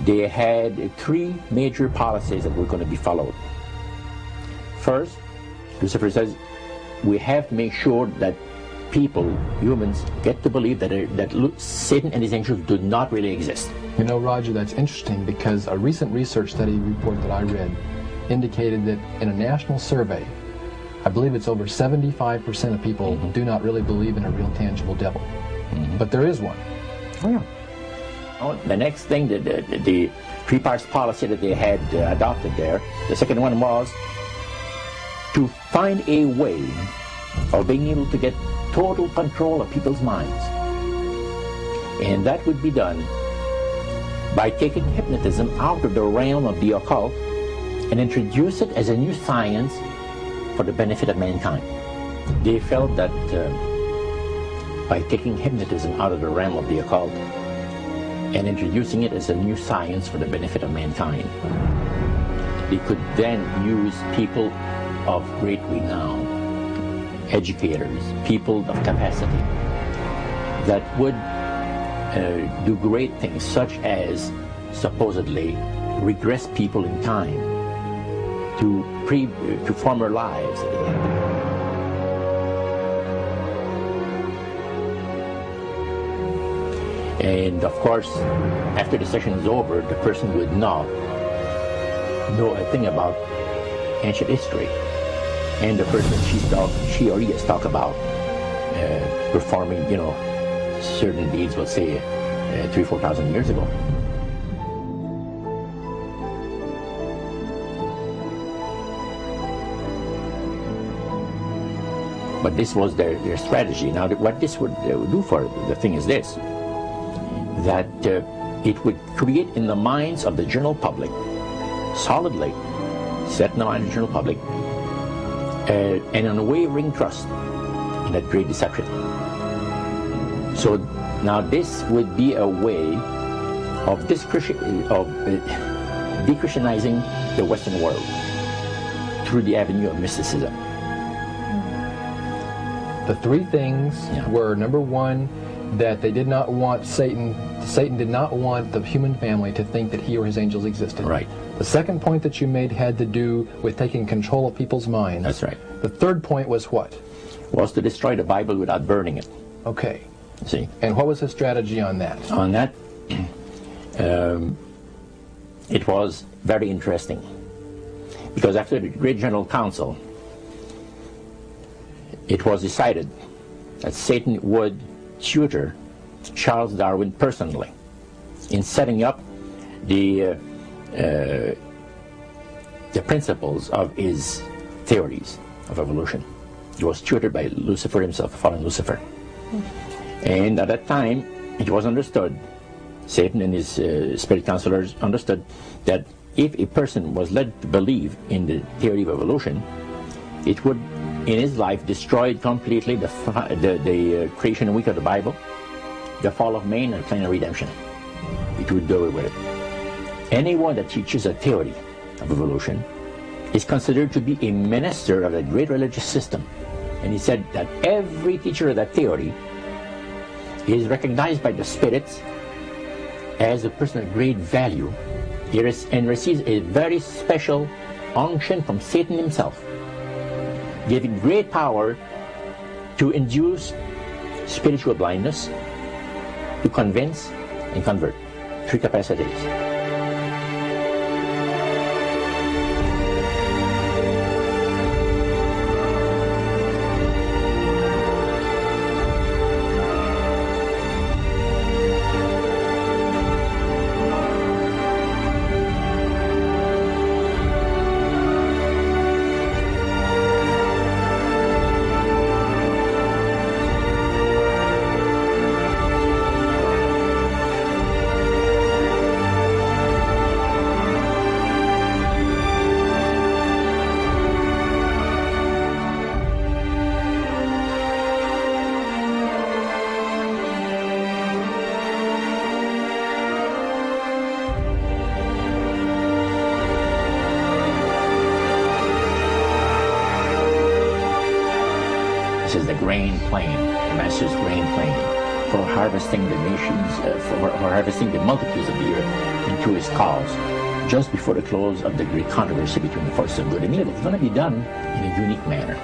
they had three major policies that were going to be followed. First, Lucifer says, we have to make sure that people, humans, get to believe that Satan and his angels do not really exist. You know, Roger, that's interesting because a recent research study report that I read indicated that in a national survey, I believe it's over 75% of people do not really believe in a real tangible devil. But there is one. Oh, yeah. Oh, the next thing, the three parts policy that they had adopted there, the second one was to find a way of being able to get total control of people's minds. And that would be done by taking hypnotism out of the realm of the occult and introduce it as a new science for the benefit of mankind. They felt that by taking hypnotism out of the realm of the occult and introducing it as a new science for the benefit of mankind, they could then use people of great renown, educators, people of capacity, that would do great things, such as supposedly regress people in time to former lives that they had. And of course, after the session is over, the person would not know a thing about ancient history. And the person she or he has talked about performing, certain deeds, we'll say, 3,000-4,000 years ago. But this was their strategy. Now, what this would do for the thing is this, that it would create in the minds of the general public, solidly set in the mind of the general public, an unwavering trust in that great deception. So now this would be a way of de-Christianizing the Western world through the avenue of mysticism. The three things were, number one, that they did not want Satan did not want the human family to think that he or his angels existed. Right. The second point that you made had to do with taking control of people's minds. That's right. The third point was what? Was to destroy the Bible without burning it. Okay. See? And what was his strategy on that? On that, it was very interesting. Because after the Great General Council, it was decided that Satan would tutor Charles Darwin personally in setting up the principles of his theories of evolution. He was tutored by Lucifer himself, the fallen Lucifer. And at that time, it was understood, Satan and his spirit counselors understood, that if a person was led to believe in the theory of evolution, it would, in his life, destroy completely the creation week of the Bible, the fall of man, and plan of redemption. It would do away with it. Anyone that teaches a theory of evolution is considered to be a minister of a great religious system. And he said that every teacher of that theory is recognized by the spirits as a person of great value and receives a very special unction from Satan himself, giving great power to induce spiritual blindness, to convince and convert. Three capacities. This is the grain plane, the master's grain plane. for harvesting the nations, for harvesting the multitudes of the earth into his cause, just before the close of the great controversy between the forces of good and evil. It's going to be done in a unique manner.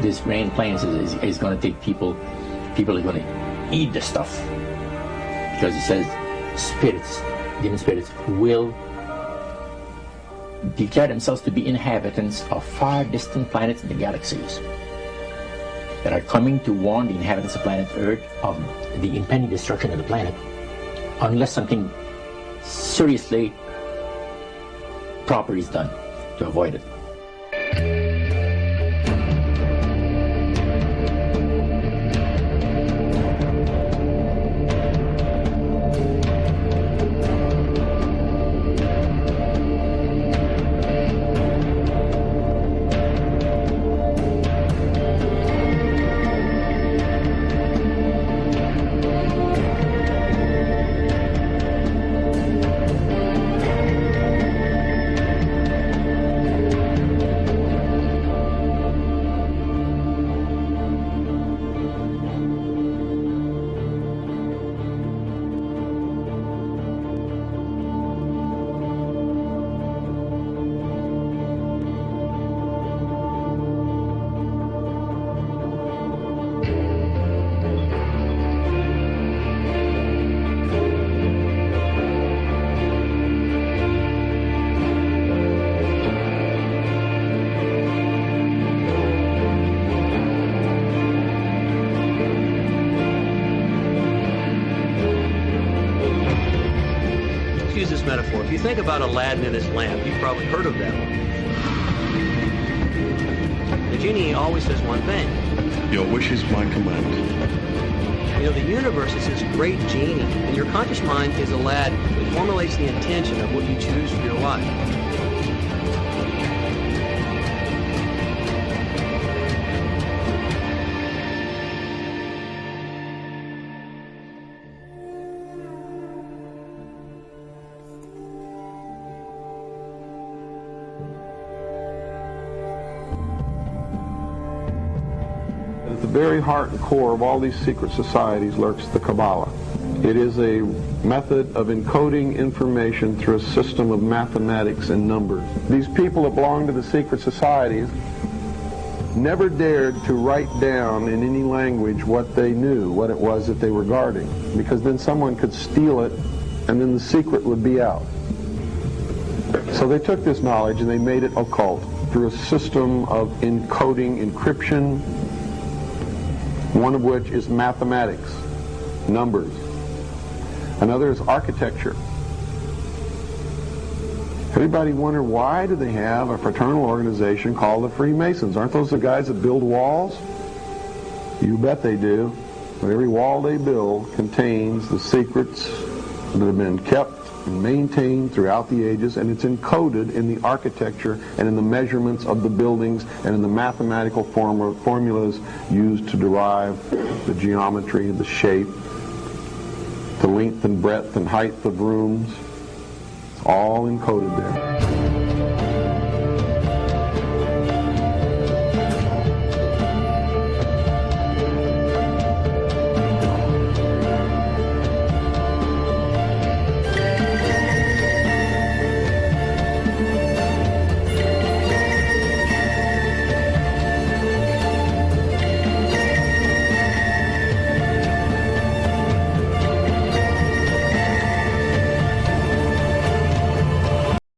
This rain plans is going to take people are going to eat the stuff, because it says spirits, demon spirits, will declare themselves to be inhabitants of far distant planets in the galaxies that are coming to warn the inhabitants of planet Earth of the impending destruction of the planet, unless something seriously proper is done to avoid it. Use this metaphor. If you think about Aladdin and his lamp, you've probably heard of that one. The genie always says one thing. Your wish is my command. You know, the universe is this great genie, and your conscious mind is Aladdin. It formulates the intention of what you choose for your life. At the very heart and core of all these secret societies lurks the Kabbalah. It is a method of encoding information through a system of mathematics and numbers. These people that belong to the secret societies never dared to write down in any language what they knew, what it was that they were guarding, because then someone could steal it and then the secret would be out. So they took this knowledge and they made it occult through a system of encoding, encryption, one of which is mathematics, numbers. Another is architecture. Everybody wonder, why do they have a fraternal organization called the Freemasons? Aren't those the guys that build walls? You bet they do. But every wall they build contains the secrets that have been kept and maintained throughout the ages, and it's encoded in the architecture and in the measurements of the buildings and in the mathematical formulas used to derive the geometry, the shape, the length and breadth and height of rooms. It's all encoded there.